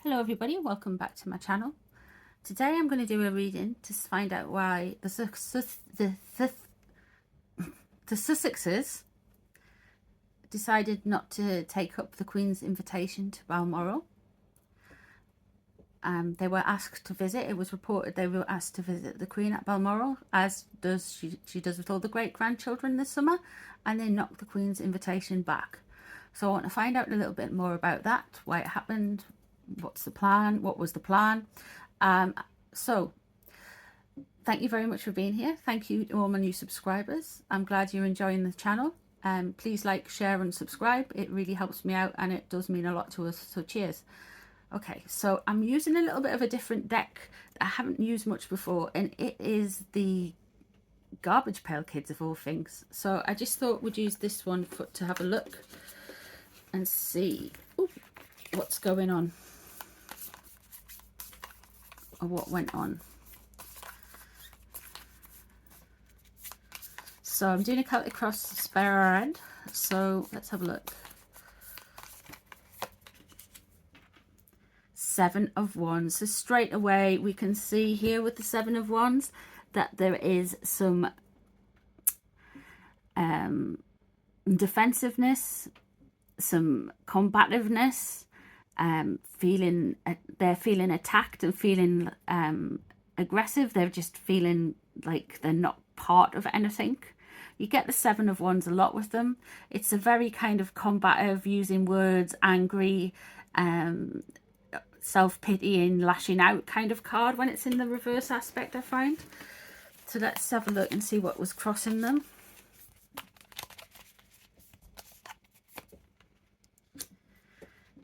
Hello everybody, welcome back to my channel. Today I'm going to do a reading to find out why the Sussexes decided not to take up the Queen's invitation to Balmoral. They were asked to visit. It was reported they were asked to visit the Queen at Balmoral, as does she does with all the great-grandchildren this summer, and they knocked the Queen's invitation back. So I want to find out a little bit more about that, why it happened, what's the plan, what was the plan. So thank you very much for being here. Thank you to all my new subscribers. I'm glad you're enjoying the channel. Please like, share and subscribe. It really helps me out and it does mean a lot to us, so cheers. Okay, so I'm using a little bit of a different deck that I haven't used much before, and it is the Garbage Pail Kids of all things. So I just thought we'd use this one to have a look and see what's going on, or what went on. So I'm doing a Celtic cross spread, so let's have a look. 7 of Wands. So straight away we can see here with the 7 of Wands that there is some defensiveness, some combativeness, they're feeling attacked and feeling aggressive. They're just feeling like they're not part of anything. You get the 7 of Wands a lot with them. It's a very kind of combative, using words, angry, self-pitying, lashing out kind of card when it's in the reverse aspect, I find. So let's have a look and see what was crossing them.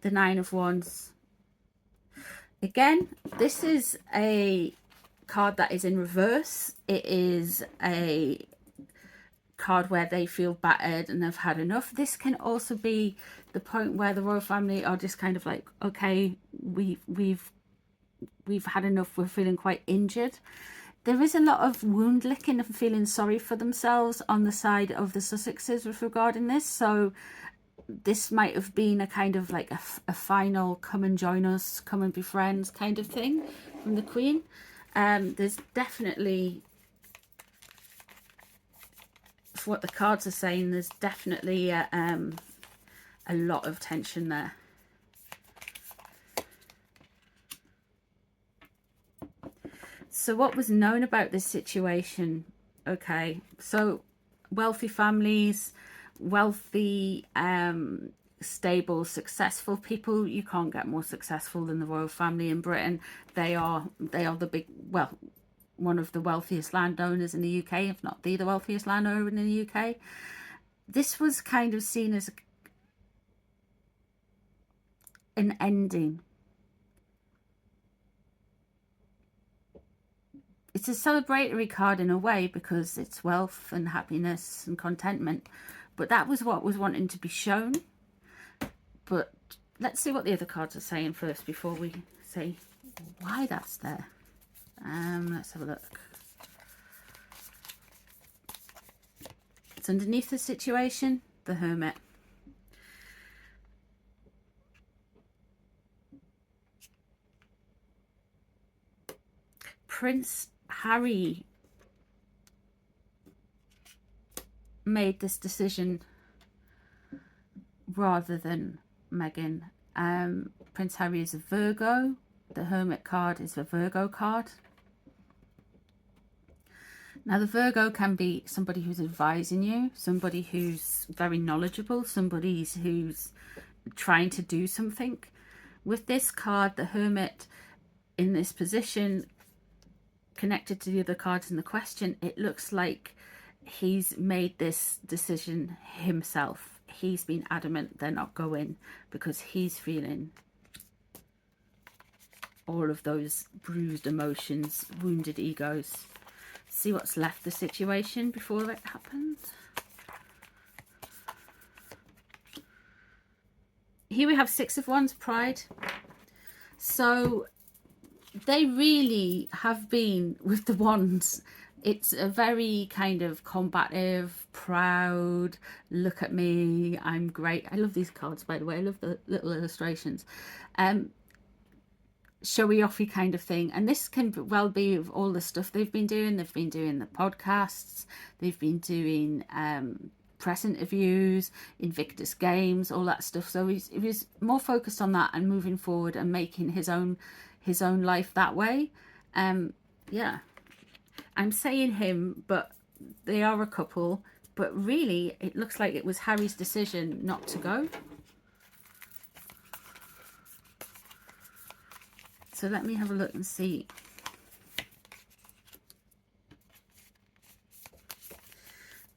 The 9 of Wands. Again, this is a card that is in reverse. It is a card where they feel battered and they've had enough. This can also be the point where the royal family are just kind of like, okay, we've had enough, we're feeling quite injured. There is a lot of wound licking and feeling sorry for themselves on the side of the Sussexes with regarding this. So this might have been a kind of like a final come and join us, come and be friends kind of thing from the Queen. There's definitely, for what the cards are saying, there's definitely a lot of tension there. So what was known about this situation? Okay, so wealthy families, wealthy, stable, successful people. You can't get more successful than the royal family in Britain. They are the big, well, one of the wealthiest landowners in the UK, if not the wealthiest landowner in the UK. This was kind of seen as an ending. It's a celebratory card in a way because it's wealth and happiness and contentment, but that was what was wanting to be shown. But let's see what the other cards are saying first before we say why that's there. Let's have a look. It's underneath the situation, the Hermit. Prince Harry made this decision rather than Meghan. Prince Harry is a Virgo. The Hermit card is a Virgo card. Now the Virgo can be somebody who's advising you, somebody who's very knowledgeable, somebody who's trying to do something. With this card, the Hermit in this position, connected to the other cards in the question, it looks like he's made this decision himself. He's been adamant they're not going because he's feeling all of those bruised emotions, wounded egos. See what's left the situation before that happened. Here we have 6 of Wands, Pride. So they really have been with the Wands. It's a very kind of combative, proud, look at me, I'm great. I love these cards, by the way. I love the little illustrations. showy-offy kind of thing. And this can well be of all the stuff they've been doing. They've been doing the podcasts, they've been doing press interviews, Invictus Games, all that stuff. So he was more focused on that and moving forward and making his own life that way. Yeah, I'm saying him, but they are a couple. But really, it looks like it was Harry's decision not to go. So let me have a look and see.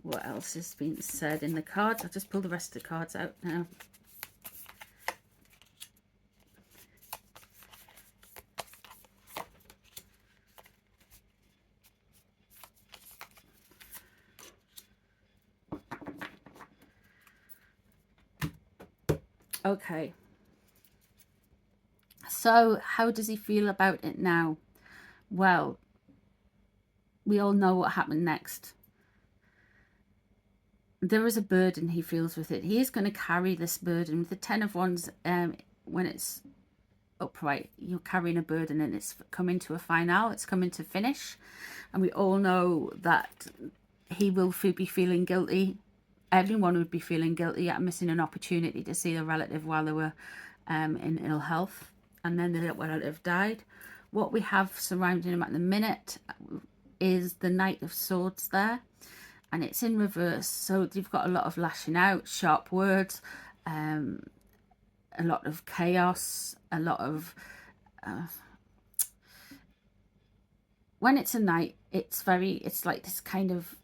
What else has been said in the cards? I'll just pull the rest of the cards out now. Okay. So how does he feel about it now? Well, we all know what happened next. There is a burden he feels with it. He is going to carry this burden. With the Ten of Wands, when it's upright, you're carrying a burden and it's coming to a final. It's coming to finish. And we all know that he will be feeling guilty. Everyone would be feeling guilty at missing an opportunity to see a relative while they were in ill health. And then the relative died. What we have surrounding him at the minute is the Knight of Swords there. And it's in reverse. So you've got a lot of lashing out, sharp words, a lot of chaos, a lot of... when it's a knight, it's like this kind of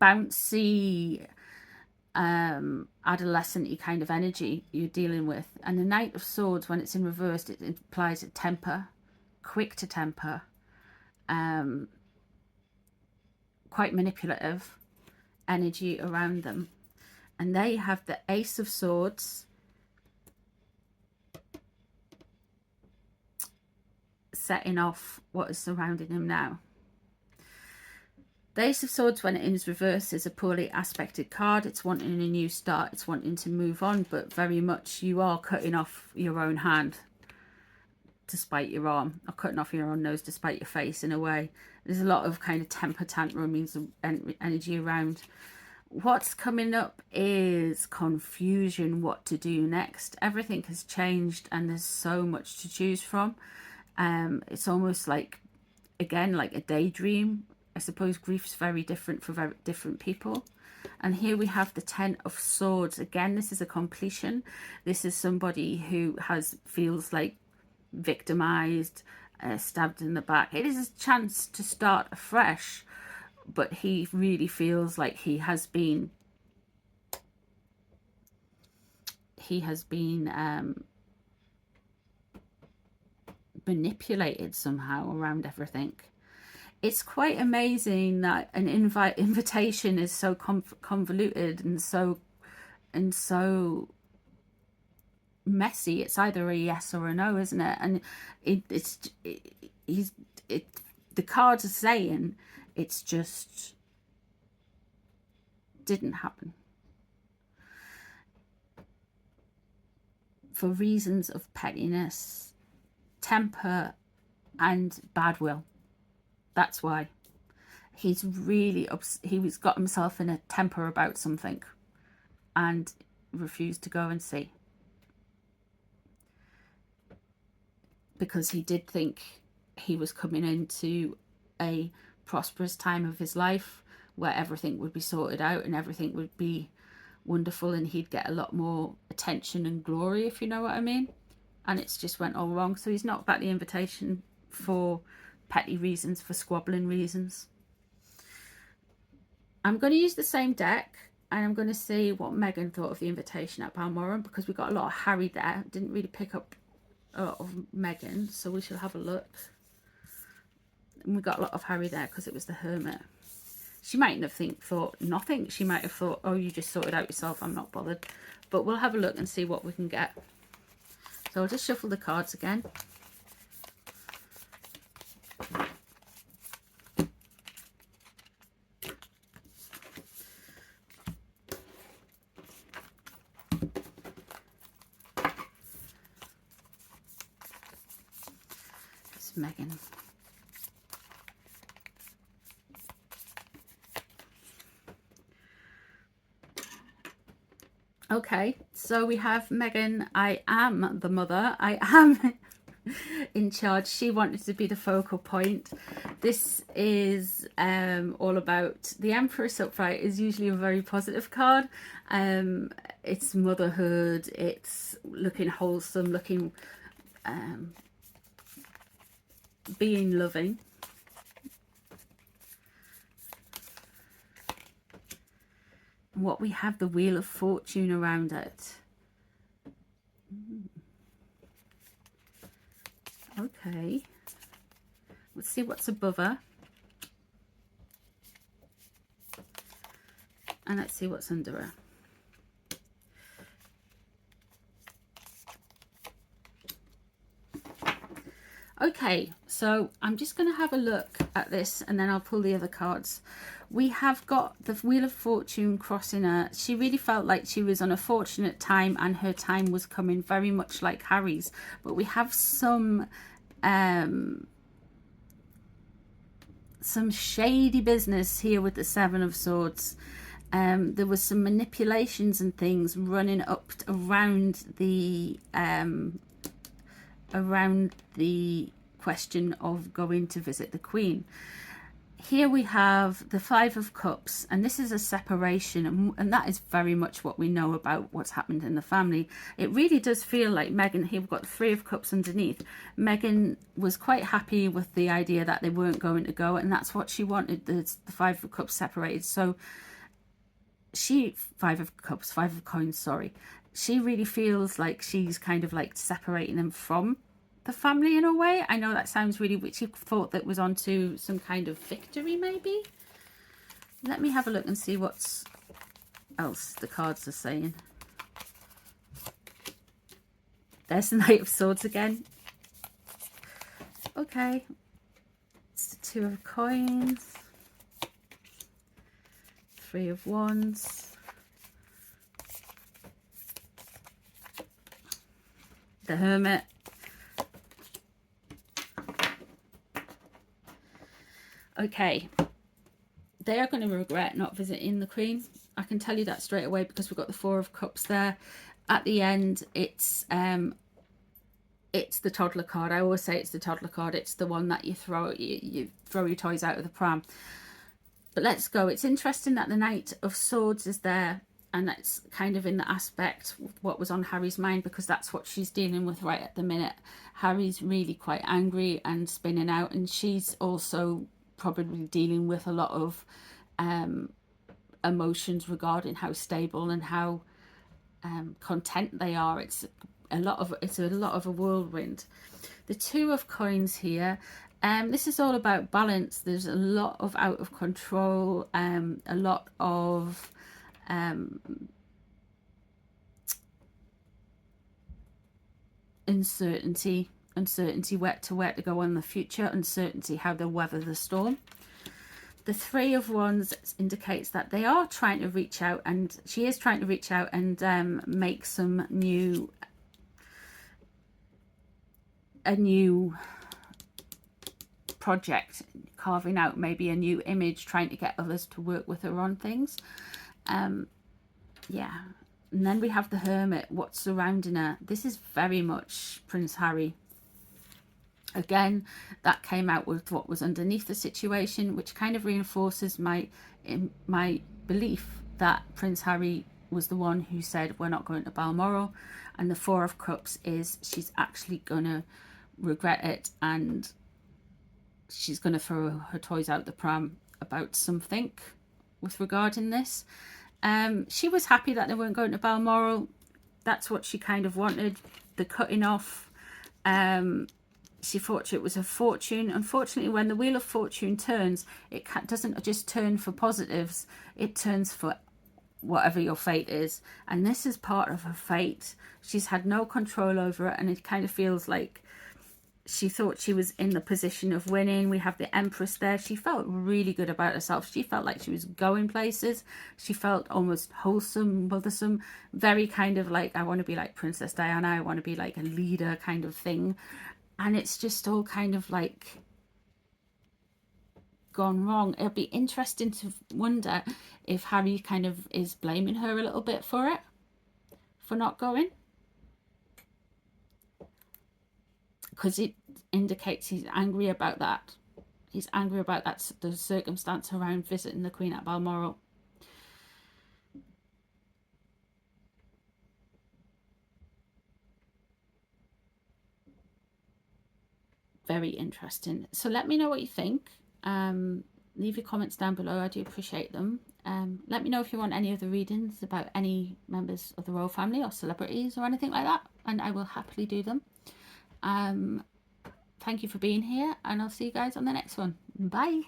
bouncy, adolescent-y kind of energy you're dealing with. And the Knight of Swords, when it's in reverse, it implies a temper, quick to temper, quite manipulative energy around them. And they have the Ace of Swords setting off what is surrounding him now. The Ace of Swords, when it is reversed, is a poorly aspected card. It's wanting a new start. It's wanting to move on, but very much you are cutting off your own hand to spite your arm, or cutting off your own nose to spite your face in a way. There's a lot of kind of temper tantrums and energy around. What's coming up is confusion, what to do next. Everything has changed and there's so much to choose from. It's almost like, again, like a daydream. I suppose grief's very different for very different people. And here we have the Ten of Swords. Again, this is a completion. This is somebody who feels like victimized, stabbed in the back. It is a chance to start afresh, but he really feels like he has been manipulated somehow around everything. It's quite amazing that an invitation is so convoluted and so messy. It's either a yes or a no, isn't it? And the cards are saying it's just didn't happen for reasons of pettiness, temper, and bad will. That's why he's got himself in a temper about something and refused to go and see, because he did think he was coming into a prosperous time of his life where everything would be sorted out and everything would be wonderful and he'd get a lot more attention and glory, if you know what I mean. And it's just went all wrong. So he's not back the invitation for petty reasons, for squabbling reasons. I'm going to use the same deck and I'm going to see what Meghan thought of the invitation at Balmoral, because we got a lot of Harry there. Didn't really pick up a lot of Meghan, so we shall have a look. And we got a lot of Harry there because it was the Hermit. She mightn't have thought nothing. She might have thought, oh, you just sorted out yourself, I'm not bothered. But we'll have a look and see what we can get. So I'll just shuffle the cards again. Meghan. Okay, so we have Meghan. I am the mother. I am in charge. She wanted to be the focal point. This is all about the Empress upright. Is usually a very positive card. It's motherhood. It's looking wholesome, looking being loving. What we have, the Wheel of Fortune around it. Okay, let's see what's above her, and let's see what's under her. Okay, so I'm just going to have a look at this and then I'll pull the other cards. We have got the Wheel of Fortune crossing her. She really felt like she was on a fortunate time and her time was coming, very much like Harry's. But we have some shady business here with the Seven of Swords. There was some manipulations and things running up around the question of going to visit the Queen. Here we have the Five of Cups, and this is a separation, and that is very much what we know about what's happened in the family. It really does feel like Meghan, here we've got the Three of Cups underneath. Meghan was quite happy with the idea that they weren't going to go, and that's what she wanted, the Five of Cups separated. So Five of Cups, Five of Coins, sorry. She really feels like she's kind of like separating them from the family in a way. I know that sounds really witchy. Thought that was onto some kind of victory maybe. Let me have a look and see what else the cards are saying. There's the Knight of Swords again. Okay, it's the Two of Coins, Three of Wands, the Hermit. Okay, they are going to regret not visiting the Queen. I can tell you that straight away because we've got the Four of Cups there. At the end, it's the toddler card. I always say it's the toddler card. It's the one that you throw your toys out of the pram. But let's go. It's interesting that the Knight of Swords is there, and that's kind of in the aspect of what was on Harry's mind, because that's what she's dealing with right at the minute. Harry's really quite angry and spinning out, and she's also probably dealing with a lot of emotions regarding how stable and how content they are. It's a lot of a whirlwind. The Two of Coins here. This is all about balance. There's a lot of out of control, a lot of uncertainty, where to go in the future, uncertainty how they'll weather the storm. The Three of Wands indicates that they are trying to reach out, and she is trying to reach out and make some a new project, carving out maybe a new image, trying to get others to work with her on things. Yeah. And then we have the Hermit, what's surrounding her. This is very much Prince Harry. Again, that came out with what was underneath the situation, which kind of reinforces my belief that Prince Harry was the one who said we're not going to Balmoral. And the Four of Cups is she's actually going to regret it, and she's going to throw her toys out the pram about something with regarding this. She was happy that they weren't going to Balmoral. That's what she kind of wanted, the cutting off. She thought it was a fortune. Unfortunately, when the Wheel of Fortune turns, it doesn't just turn for positives, it turns for whatever your fate is. And this is part of her fate. She's had no control over it, and it kind of feels like she thought she was in the position of winning. We have the Empress there. She felt really good about herself. She felt like she was going places. She felt almost wholesome, mothersome, very kind of like, I want to be like Princess Diana. I want to be like a leader kind of thing. and it's just all kind of like gone wrong. It'll be interesting to wonder if Harry kind of is blaming her a little bit for it, for not going, because it indicates he's angry about that. He's angry about that, the circumstance around visiting the Queen at Balmoral. Very interesting. So let me know what you think. Leave your comments down below. I do appreciate them. Let me know if you want any other readings about any members of the royal family or celebrities or anything like that, and I will happily do them. Thank you for being here, and I'll see you guys on the next one. Bye.